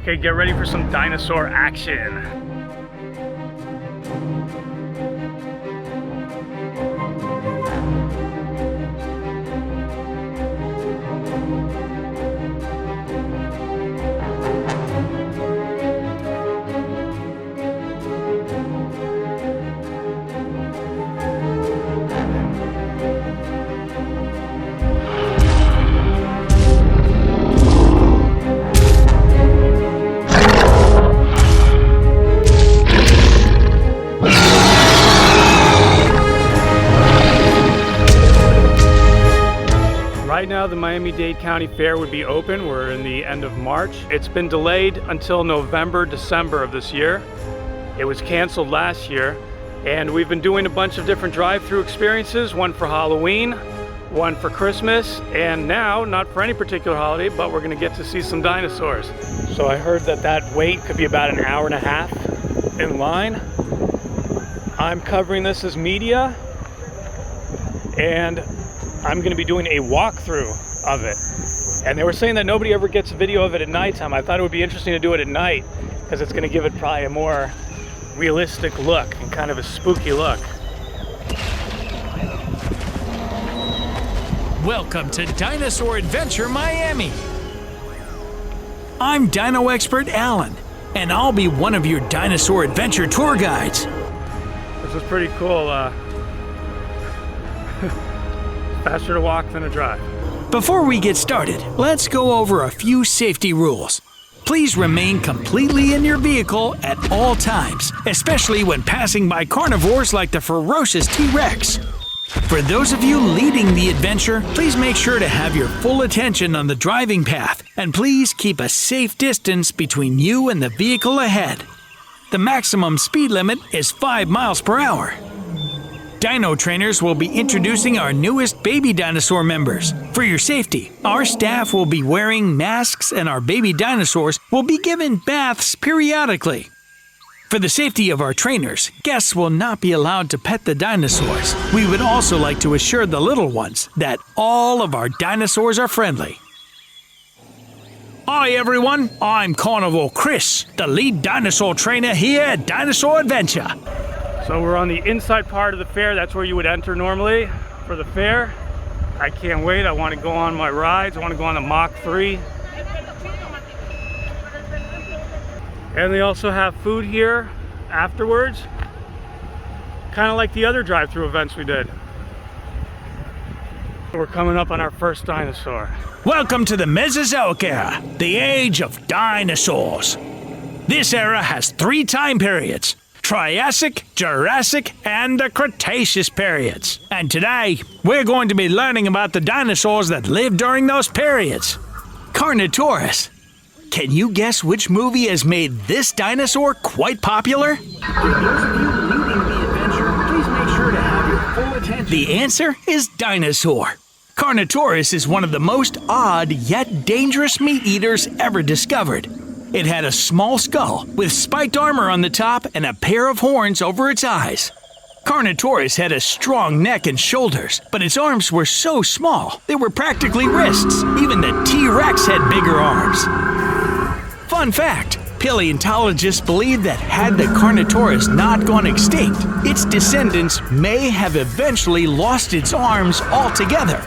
Okay, get ready for some dinosaur action. Right now, the Miami-Dade County Fair would be open. We're in the end of March. It's been delayed until November, December of this year. It was canceled last year, and we've been doing a bunch of different drive-through experiences, one for Halloween, one for Christmas, and now, not for any particular holiday, but we're gonna get to see some dinosaurs. So I heard that wait could be about an hour and a half in line. I'm covering this as media, and I'm gonna be doing a walkthrough of it. And they were saying that nobody ever gets a video of it at nighttime. I thought it would be interesting to do it at night because it's gonna give it probably a more realistic look and kind of a spooky look. Welcome to Dinosaur Adventure Miami. I'm Dino Expert Alan, and I'll be one of your Dinosaur Adventure tour guides. This is pretty cool. Faster to walk than to drive. Before we get started, let's go over a few safety rules. Please remain completely in your vehicle at all times, especially when passing by carnivores like the ferocious T-Rex. For those of you leading the adventure, please make sure to have your full attention on the driving path, and please keep a safe distance between you and the vehicle ahead. The maximum speed limit is 5 miles per hour. Dino trainers will be introducing our newest baby dinosaur members. For your safety, our staff will be wearing masks and our baby dinosaurs will be given baths periodically. For the safety of our trainers, guests will not be allowed to pet the dinosaurs. We would also like to assure the little ones that all of our dinosaurs are friendly. Hi everyone, I'm Carnival Chris, the lead dinosaur trainer here at Dinosaur Adventure. So we're on the inside part of the fair. That's where you would enter normally for the fair. I can't wait. I want to go on my rides. I want to go on the Mach 3. And they also have food here afterwards. Kind of like the other drive-through events we did. We're coming up on our first dinosaur. Welcome to the Mesozoic era, the age of dinosaurs. This era has 3 time periods: Triassic, Jurassic, and the Cretaceous periods. And today, we're going to be learning about the dinosaurs that lived during those periods. Carnotaurus. Can you guess which movie has made this dinosaur quite popular? For those of you leading the adventure, please make sure to have your full attention. The answer is Dinosaur. Carnotaurus is one of the most odd yet dangerous meat eaters ever discovered. It had a small skull with spiked armor on the top and a pair of horns over its eyes. Carnotaurus had a strong neck and shoulders, but its arms were so small, they were practically wrists. Even the T-Rex had bigger arms. Fun fact, paleontologists believe that had the Carnotaurus not gone extinct, its descendants may have eventually lost its arms altogether.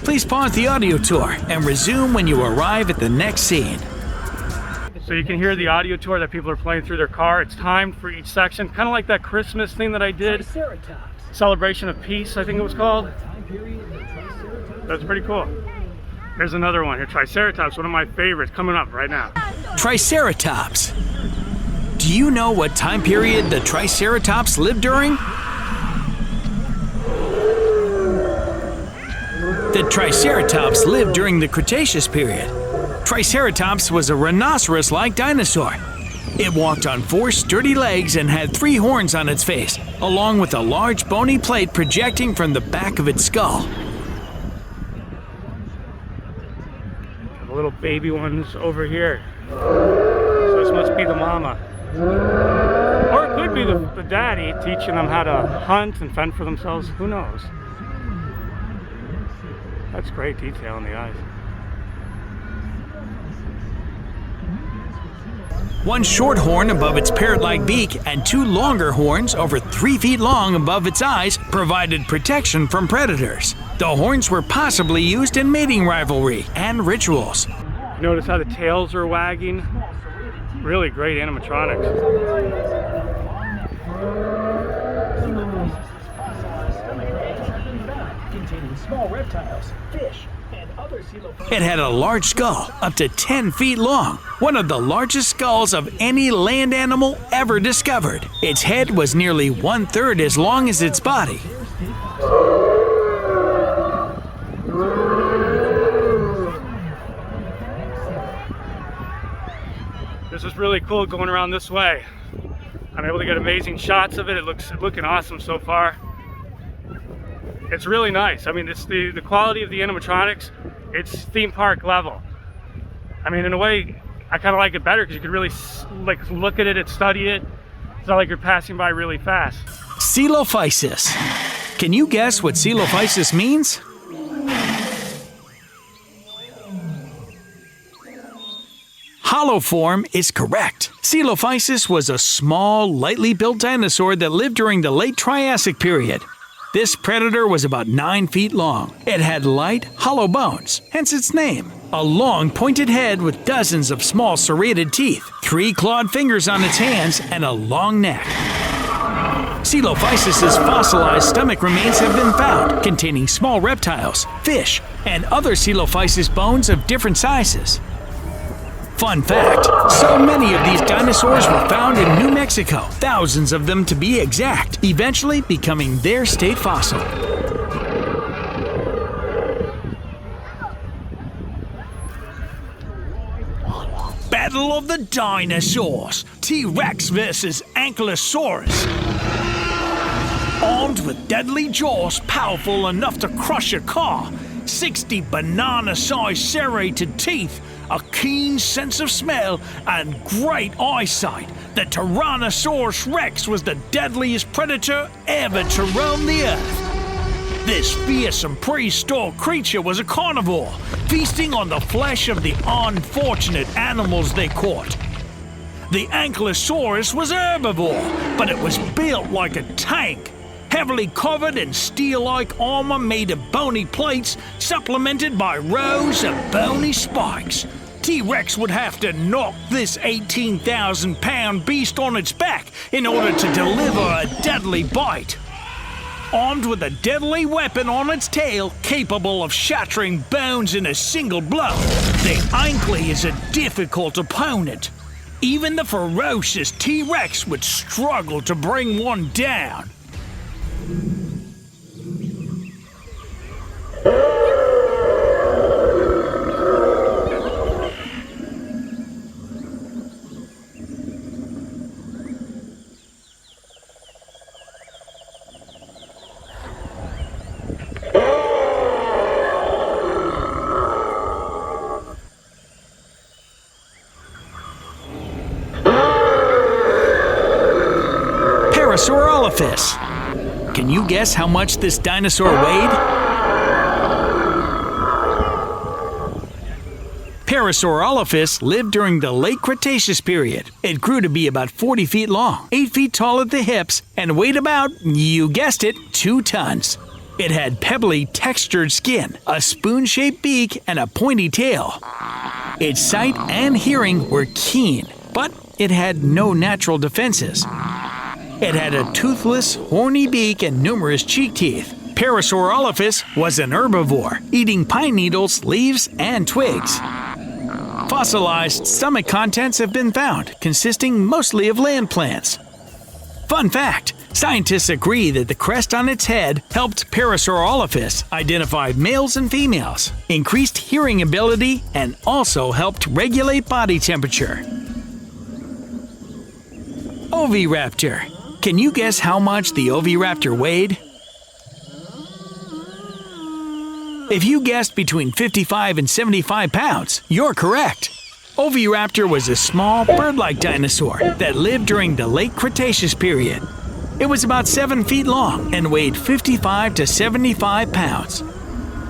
Please pause the audio tour and resume when you arrive at the next scene. So you can hear the audio tour that people are playing through their car. It's timed for each section, kind of like that Christmas thing that I did. Triceratops. Celebration of Peace, I think it was called. That's pretty cool. There's another one here, Triceratops, one of my favorites, coming up right now. Triceratops. Do you know what time period the Triceratops lived during? The Triceratops lived during the Cretaceous period. Triceratops was a rhinoceros-like dinosaur. It walked on 4 sturdy legs and had 3 horns on its face, along with a large bony plate projecting from the back of its skull. The little baby ones over here. So this must be be the mama. Or it could be the daddy teaching them how to hunt and fend for themselves. Who knows? That's great detail in the eyes. One short horn above its parrot-like beak and two longer horns over 3 feet long above its eyes provided protection from predators. The horns were possibly used in mating rivalry and rituals. Notice how the tails are wagging? Really great animatronics. Containing small reptiles, fish, and other It had a large skull, up to 10 feet long, one of the largest skulls of any land animal ever discovered. Its head was nearly 1/3 as long as its body. This is really cool going around this way. I'm able to get amazing shots of it. It's looking awesome so far. It's really nice. I mean, it's the quality of the animatronics, it's theme park level. I mean, in a way, I kind of like it better because you could really look at it and study it. It's not like you're passing by really fast. Coelophysis. Can you guess what Coelophysis means? Hollow form is correct. Coelophysis was a small, lightly built dinosaur that lived during the late Triassic period. This predator was about 9 feet long. It had light, hollow bones, hence its name. A long, pointed head with dozens of small serrated teeth, 3 clawed fingers on its hands, and a long neck. Coelophysis' fossilized stomach remains have been found, containing small reptiles, fish, and other Coelophysis bones of different sizes. Fun fact, so many of these dinosaurs were found in New Mexico, thousands of them to be exact, eventually becoming their state fossil. Battle of the Dinosaurs, T-Rex versus Ankylosaurus. Armed with deadly jaws powerful enough to crush a car, 60 banana-sized serrated teeth, a keen sense of smell, and great eyesight, the Tyrannosaurus Rex was the deadliest predator ever to roam the earth. This fearsome prehistoric creature was a carnivore, feasting on the flesh of the unfortunate animals they caught. The Ankylosaurus was herbivore, but it was built like a tank, heavily covered in steel-like armor made of bony plates, supplemented by rows of bony spikes. T-Rex would have to knock this 18,000-pound beast on its back in order to deliver a deadly bite. Armed with a deadly weapon on its tail, capable of shattering bones in a single blow, the Ankylo is a difficult opponent. Even the ferocious T-Rex would struggle to bring one down. Parasaurolophus. Can you guess how much this dinosaur weighed? Parasaurolophus lived during the late Cretaceous period. It grew to be about 40 feet long, 8 feet tall at the hips, and weighed about, you guessed it, 2 tons. It had pebbly, textured skin, a spoon-shaped beak, and a pointy tail. Its sight and hearing were keen, but it had no natural defenses. It had a toothless, horny beak and numerous cheek teeth. Parasaurolophus was an herbivore, eating pine needles, leaves, and twigs. Fossilized stomach contents have been found, consisting mostly of land plants. Fun fact, scientists agree that the crest on its head helped Parasaurolophus identify males and females, increased hearing ability, and also helped regulate body temperature. Oviraptor. Can you guess how much the Oviraptor weighed? If you guessed between 55 and 75 pounds, you're correct. Oviraptor was a small, bird-like dinosaur that lived during the late Cretaceous period. It was about 7 feet long and weighed 55 to 75 pounds.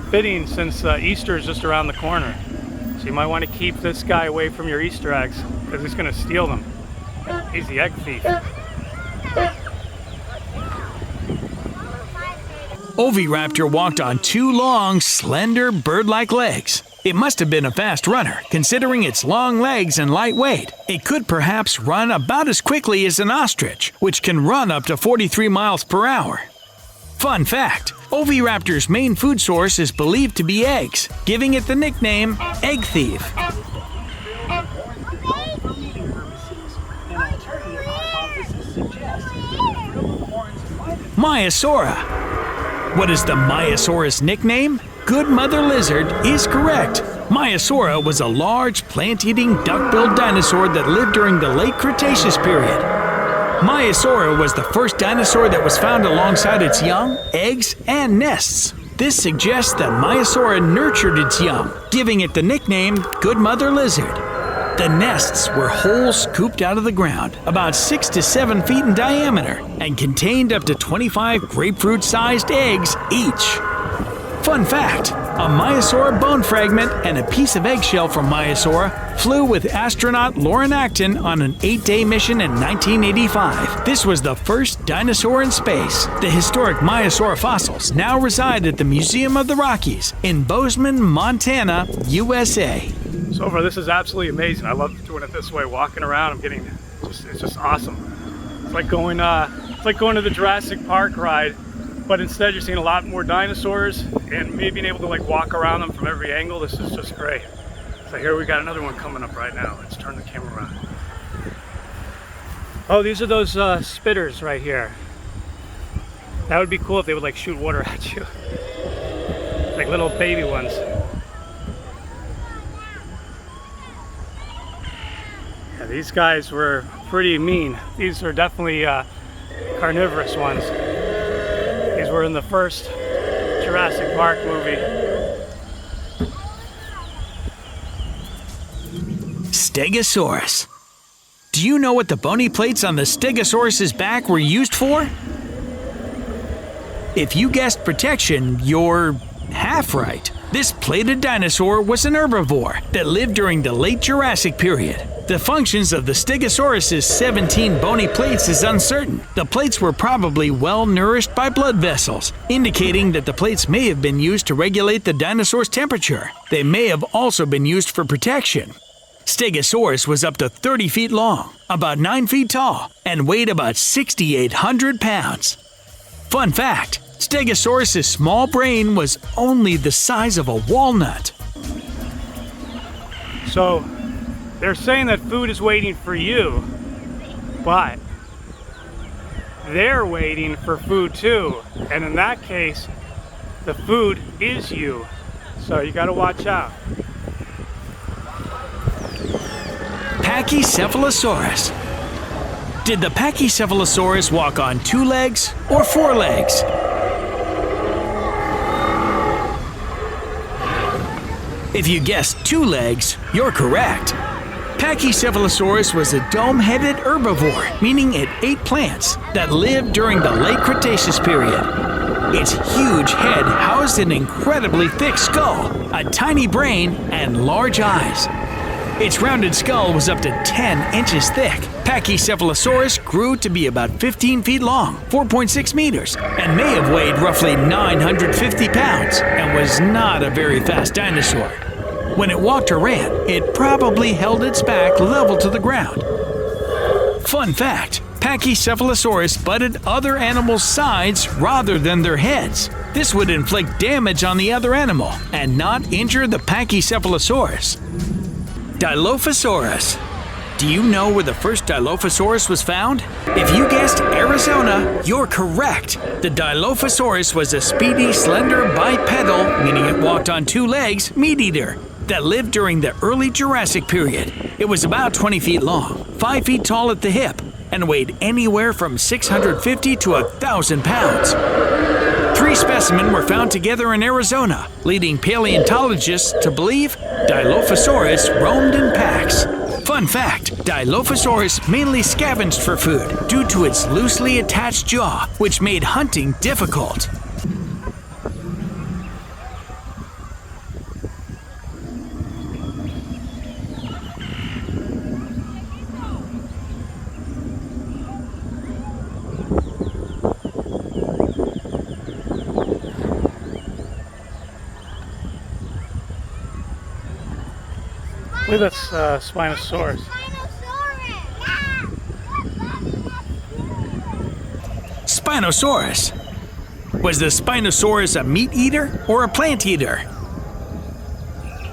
Fitting since Easter is just around the corner. So you might want to keep this guy away from your Easter eggs because he's going to steal them. He's the egg thief. Oviraptor walked on 2 long, slender, bird-like legs. It must have been a fast runner, considering its long legs and light weight. It could perhaps run about as quickly as an ostrich, which can run up to 43 miles per hour. Fun fact, Oviraptor's main food source is believed to be eggs, giving it the nickname Egg Thief. Maiasaura. What is the Maiasaurus nickname? Good Mother Lizard is correct. Maiasaura was a large, plant-eating, duck-billed dinosaur that lived during the late Cretaceous period. Maiasaura was the first dinosaur that was found alongside its young, eggs, and nests. This suggests that Maiasaura nurtured its young, giving it the nickname Good Mother Lizard. The nests were holes scooped out of the ground, about 6 to 7 feet in diameter, and contained up to 25 grapefruit-sized eggs each. Fun fact, a Maiasaura bone fragment and a piece of eggshell from Maiasaura flew with astronaut Lauren Acton on an 8-day mission in 1985. This was the first dinosaur in space. The historic Maiasaura fossils now reside at the Museum of the Rockies in Bozeman, Montana, USA. So far, this is absolutely amazing. I love doing it this way, walking around. It's just awesome. It's like going to the Jurassic Park ride, but instead you're seeing a lot more dinosaurs and maybe being able to like walk around them from every angle. This is just great. So here we got another one coming up right now. Let's turn the camera around. Oh, these are those spitters right here. That would be cool if they would like shoot water at you. Like little baby ones. Yeah, these guys were pretty mean. These are definitely carnivorous ones. These were in the first Jurassic Park movie. Stegosaurus. Do you know what the bony plates on the Stegosaurus's back were used for? If you guessed protection, you're half right. This plated dinosaur was an herbivore that lived during the late Jurassic period. The functions of the Stegosaurus's 17 bony plates is uncertain. The plates were probably well nourished by blood vessels, indicating that the plates may have been used to regulate the dinosaur's temperature. They may have also been used for protection. Stegosaurus was up to 30 feet long, about 9 feet tall, and weighed about 6,800 pounds. Fun fact, Stegosaurus's small brain was only the size of a walnut. So, they're saying that food is waiting for you, but they're waiting for food too. And in that case, the food is you. So you gotta watch out. Pachycephalosaurus. Did the Pachycephalosaurus walk on 2 legs or 4 legs? If you guessed 2 legs, you're correct. Pachycephalosaurus was a dome-headed herbivore, meaning it ate plants that lived during the late Cretaceous period. Its huge head housed an incredibly thick skull, a tiny brain, and large eyes. Its rounded skull was up to 10 inches thick. Pachycephalosaurus grew to be about 15 feet long, 4.6 meters, and may have weighed roughly 950 pounds, and was not a very fast dinosaur. When it walked or ran, it probably held its back level to the ground. Fun fact, Pachycephalosaurus butted other animals' sides rather than their heads. This would inflict damage on the other animal and not injure the Pachycephalosaurus. Dilophosaurus. Do you know where the first Dilophosaurus was found? If you guessed Arizona, you're correct. The Dilophosaurus was a speedy, slender, bipedal, meaning it walked on 2 legs, meat-eater that lived during the early Jurassic period. It was about 20 feet long, 5 feet tall at the hip, and weighed anywhere from 650 to 1,000 pounds. 3 specimens were found together in Arizona, leading paleontologists to believe Dilophosaurus roamed in packs. Fun fact, Dilophosaurus mainly scavenged for food due to its loosely attached jaw, which made hunting difficult. I believe that's Spinosaurus. Spinosaurus. Was the Spinosaurus a meat eater or a plant eater?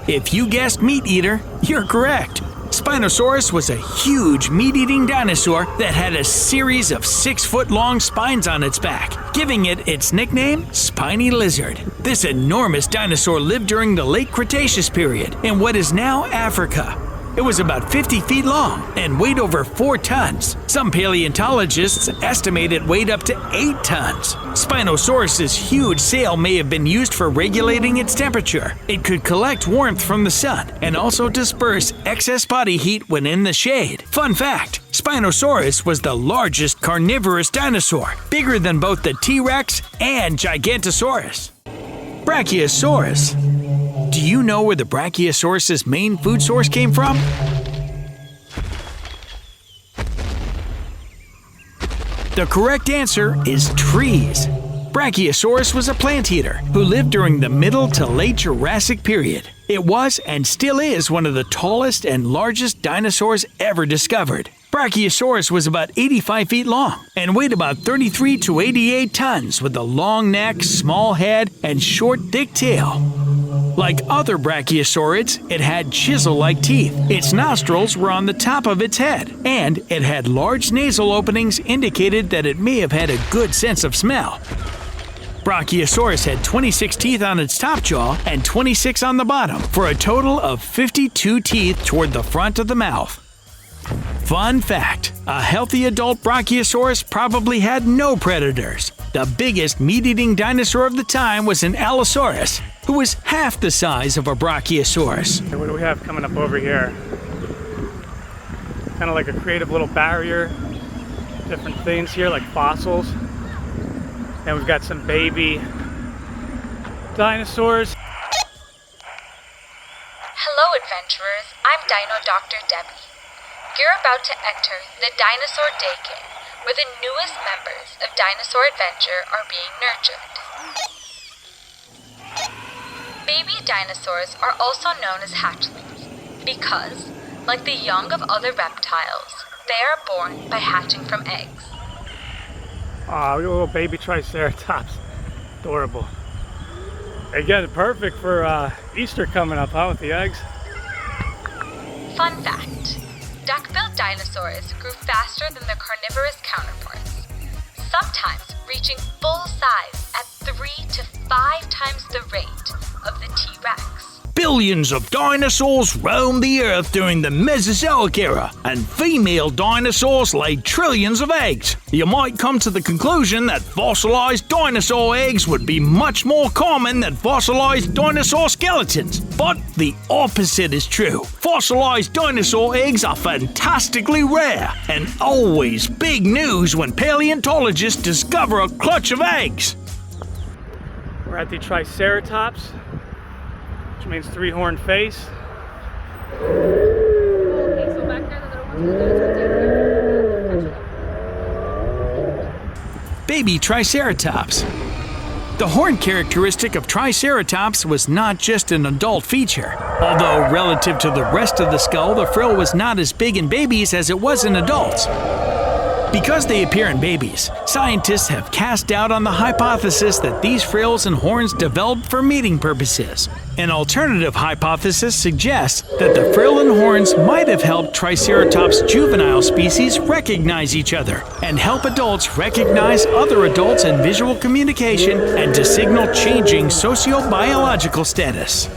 If you guessed meat eater, you're correct. Spinosaurus was a huge meat-eating dinosaur that had a series of 6-foot-long spines on its back, giving it its nickname, Spiny Lizard. This enormous dinosaur lived during the late Cretaceous period in what is now Africa. It was about 50 feet long and weighed over 4 tons. Some paleontologists estimate it weighed up to 8 tons. Spinosaurus's huge sail may have been used for regulating its temperature. It could collect warmth from the sun and also disperse excess body heat when in the shade. Fun fact, Spinosaurus was the largest carnivorous dinosaur, bigger than both the T-Rex and Gigantosaurus. Brachiosaurus. Do you know where the Brachiosaurus's main food source came from? The correct answer is trees. Brachiosaurus was a plant eater who lived during the middle to late Jurassic period. It was and still is one of the tallest and largest dinosaurs ever discovered. Brachiosaurus was about 85 feet long and weighed about 33 to 88 tons with a long neck, small head, and short, thick tail. Like other brachiosaurids, it had chisel-like teeth. Its nostrils were on the top of its head, and it had large nasal openings indicated that it may have had a good sense of smell. Brachiosaurus had 26 teeth on its top jaw and 26 on the bottom, for a total of 52 teeth toward the front of the mouth. Fun fact, a healthy adult Brachiosaurus probably had no predators. The biggest meat-eating dinosaur of the time was an Allosaurus, who was half the size of a Brachiosaurus. What do we have coming up over here? Kind of like a creative little barrier. Different things here, like fossils. And we've got some baby dinosaurs. Hello, adventurers. I'm Dino Dr. Debbie. You're about to enter the Dinosaur Day-Cave, where the newest members of Dinosaur Adventure are being nurtured. Baby dinosaurs are also known as hatchlings because, like the young of other reptiles, they are born by hatching from eggs. Aw, we got a little baby Triceratops. Adorable. Again, perfect for Easter coming up, huh, with the eggs? Fun fact, duck-billed dinosaurs grew faster than their carnivorous counterparts, sometimes reaching full size at 3 to 5 times the rate of the T-Rex. Billions of dinosaurs roamed the Earth during the Mesozoic era, and female dinosaurs laid trillions of eggs. You might come to the conclusion that fossilized dinosaur eggs would be much more common than fossilized dinosaur skeletons. But the opposite is true. Fossilized dinosaur eggs are fantastically rare, and always big news when paleontologists discover a clutch of eggs. We're at the Triceratops, which means 3-horned face. Okay, so back there, the little ones Baby Triceratops. The horn characteristic of Triceratops was not just an adult feature. Although relative to the rest of the skull, the frill was not as big in babies as it was in adults. Because they appear in babies, scientists have cast doubt on the hypothesis that these frills and horns developed for mating purposes. An alternative hypothesis suggests that the frill and horns might have helped Triceratops' juvenile species recognize each other and help adults recognize other adults in visual communication and to signal changing sociobiological status.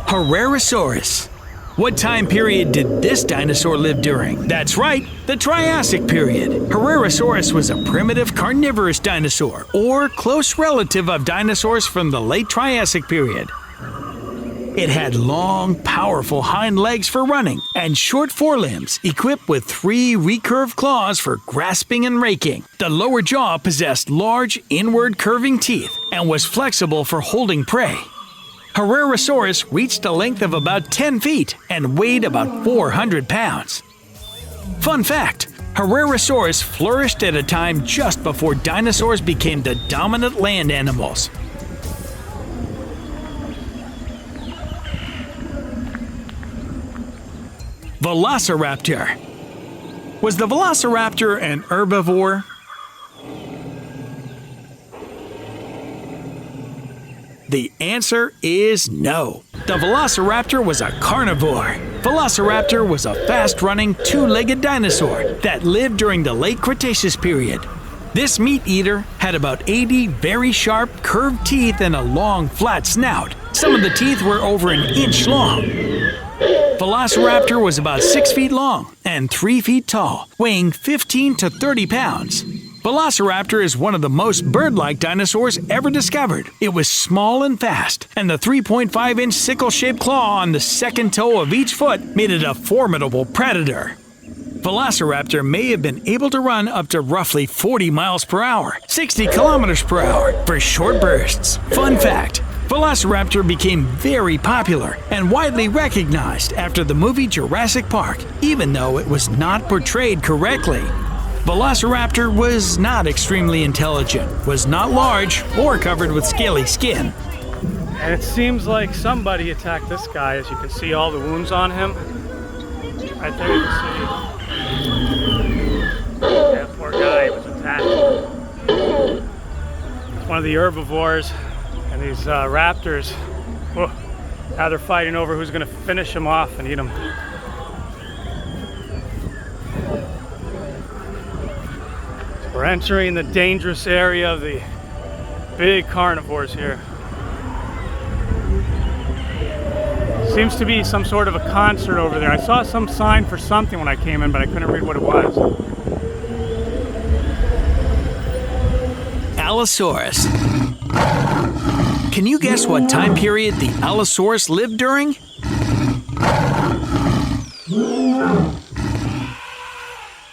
Herrerasaurus. What time period did this dinosaur live during? That's right, the Triassic period. Herrerasaurus was a primitive carnivorous dinosaur, or close relative of dinosaurs from the late Triassic period. It had long, powerful hind legs for running and short forelimbs equipped with 3 recurved claws for grasping and raking. The lower jaw possessed large, inward curving teeth and was flexible for holding prey. Herrerasaurus reached a length of about 10 feet and weighed about 400 pounds. Fun fact, Herrerasaurus flourished at a time just before dinosaurs became the dominant land animals. Velociraptor. Was the Velociraptor an herbivore? The answer is no. The Velociraptor was a carnivore. Velociraptor was a fast-running, 2-legged dinosaur that lived during the late Cretaceous period. This meat-eater had about 80 very sharp, curved teeth and a long, flat snout. Some of the teeth were over an inch long. Velociraptor was about 6 feet long and 3 feet tall, weighing 15 to 30 pounds. Velociraptor is one of the most bird-like dinosaurs ever discovered. It was small and fast, and the 3.5-inch sickle-shaped claw on the second toe of each foot made it a formidable predator. Velociraptor may have been able to run up to roughly 40 miles per hour, 60 kilometers per hour, for short bursts. Fun fact, Velociraptor became very popular and widely recognized after the movie Jurassic Park, even though it was not portrayed correctly. Velociraptor was not extremely intelligent, was not large, or covered with scaly skin. And it seems like somebody attacked this guy, as you can see all the wounds on him. Right there you can see. That poor guy was attacked. It's one of the herbivores, and these raptors, whoa, now they're fighting over who's going to finish him off and eat him. We're entering the dangerous area of the big carnivores here. Seems to be some sort of a concert over there. I saw some sign for something when I came in, but I couldn't read what it was. Allosaurus. Can you guess what time period the Allosaurus lived during?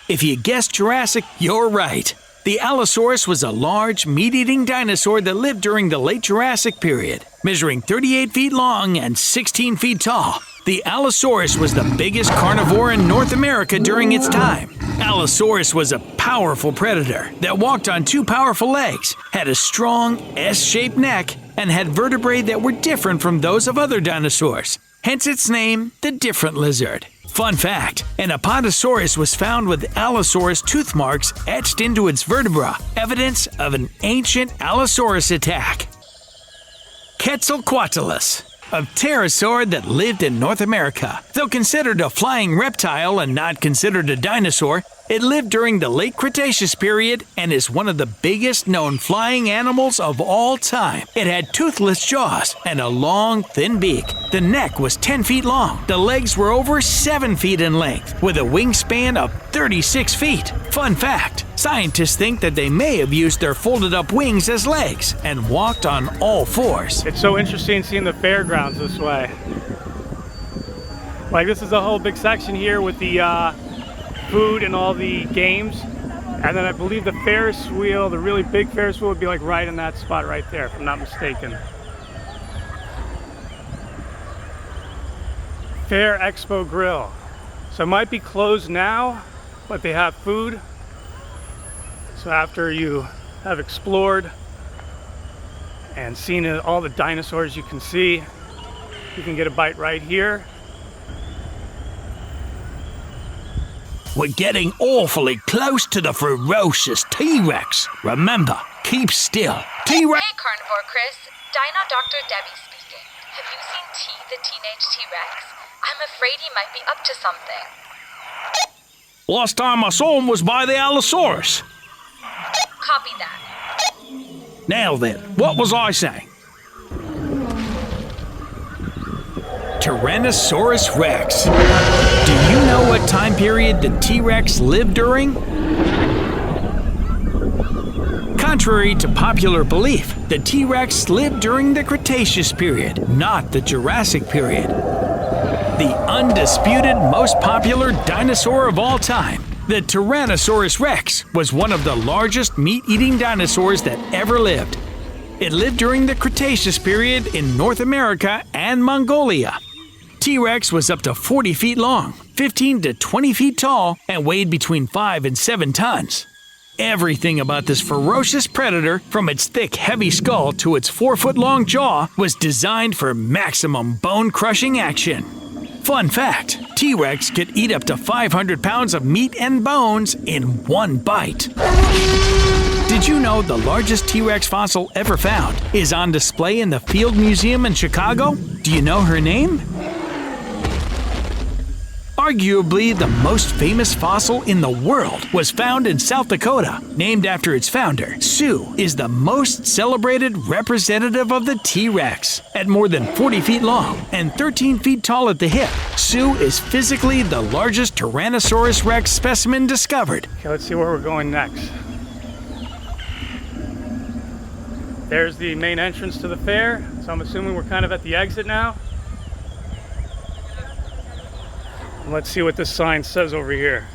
If you guessed Jurassic, you're right. The Allosaurus was a large, meat-eating dinosaur that lived during the late Jurassic period, measuring 38 feet long and 16 feet tall. The Allosaurus was the biggest carnivore in North America during its time. Allosaurus was a powerful predator that walked on 2 powerful legs, had a strong S-shaped neck, and had vertebrae that were different from those of other dinosaurs. Hence its name, the different lizard. Fun fact, an Apatosaurus was found with Allosaurus tooth marks etched into its vertebra, evidence of an ancient Allosaurus attack. Quetzalcoatlus, a pterosaur that lived in North America. Though considered a flying reptile and not considered a dinosaur, it lived during the late Cretaceous period and is one of the biggest known flying animals of all time. It had toothless jaws and a long, thin beak. The neck was 10 feet long. The legs were over 7 feet in length, with a wingspan of 36 feet. Fun fact, scientists think that they may have used their folded-up wings as legs and walked on all fours. It's so interesting seeing the fairgrounds this way. Like, this is a whole big section here with the food and all the games, and then I believe the Ferris wheel, the really big Ferris wheel, would be like right in that spot right there, if I'm not mistaken. Fair Expo Grill. So it might be closed now, but they have food. So after you have explored and seen all the dinosaurs you can see, you can get a bite right here. We're getting awfully close to the ferocious T-Rex. Remember, keep still. T-Rex. Hey, Carnivore Chris. Dino Dr. Debbie speaking. Have you seen T, the teenage T-Rex? I'm afraid he might be up to something. Last time I saw him was by the Allosaurus. Copy that. Now then, what was I saying? Tyrannosaurus Rex. Do you know what time period the T-Rex lived during? Contrary to popular belief, the T-Rex lived during the Cretaceous period, not the Jurassic period. The undisputed most popular dinosaur of all time, the Tyrannosaurus Rex was one of the largest meat-eating dinosaurs that ever lived. It lived during the Cretaceous period in North America and Mongolia. T-Rex was up to 40 feet long, 15 to 20 feet tall, and weighed between 5 and 7 tons. Everything about this ferocious predator, from its thick, heavy skull to its 4-foot-long jaw, was designed for maximum bone-crushing action. Fun fact, T-Rex could eat up to 500 pounds of meat and bones in one bite. Did you know the largest T-Rex fossil ever found is on display in the Field Museum in Chicago? Do you know her name? Arguably the most famous fossil in the world was found in South Dakota, named after its founder. Sue is the most celebrated representative of the T-Rex. At more than 40 feet long and 13 feet tall at the hip, Sue is physically the largest Tyrannosaurus Rex specimen discovered. Okay, let's see where we're going next. There's the main entrance to the fair, so I'm assuming we're kind of at the exit now. Let's see what this sign says over here.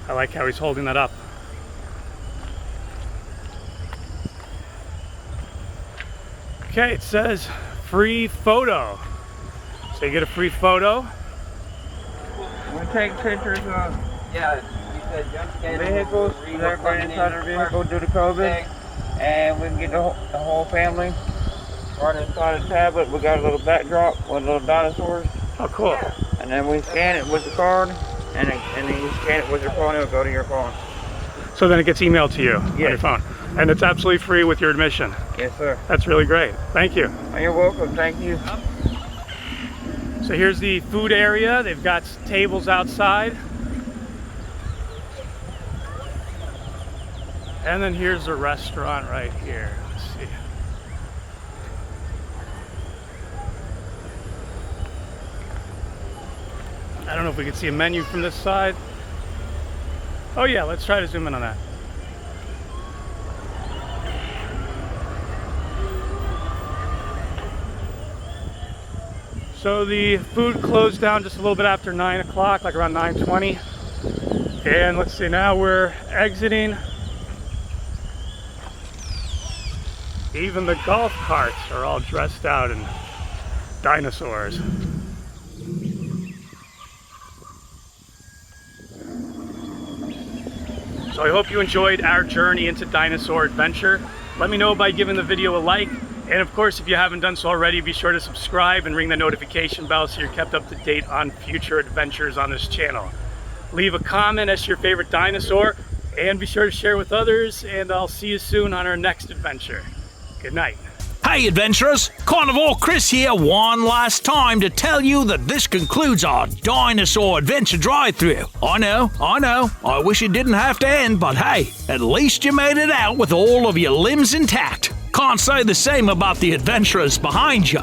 I like how he's holding that up. Okay, it says free photo. So you get a free photo. We take pictures of vehicles that are inside our vehicle due to COVID, and we can get the whole family. Right inside the tablet, we got a little backdrop with little dinosaurs. Oh, cool. And then we scan it with the card, and then you scan it with your phone, it'll go to your phone. So then it gets emailed to you on your phone. And it's absolutely free with your admission. Yes, sir. That's really great. Thank you. You're welcome. Thank you. So here's the food area. They've got tables outside. And then here's the restaurant right here. Let's see. I don't know if we can see a menu from this side. Oh yeah, let's try to zoom in on that. So the food closed down just a little bit after 9 o'clock, like around 9:20. And let's see, now we're exiting. Even the golf carts are all dressed out in dinosaurs. So I hope you enjoyed our journey into Dinosaur Adventure. Let me know by giving the video a like. And of course, if you haven't done so already, be sure to subscribe and ring the notification bell so you're kept up to date on future adventures on this channel. Leave a comment as to your favorite dinosaur and be sure to share with others, and I'll see you soon on our next adventure. Good night. Hey adventurers, Carnivore Chris here one last time to tell you that this concludes our Dinosaur Adventure drive-thru. I know, I wish it didn't have to end, but hey, at least you made it out with all of your limbs intact. Can't say the same about the adventurers behind you.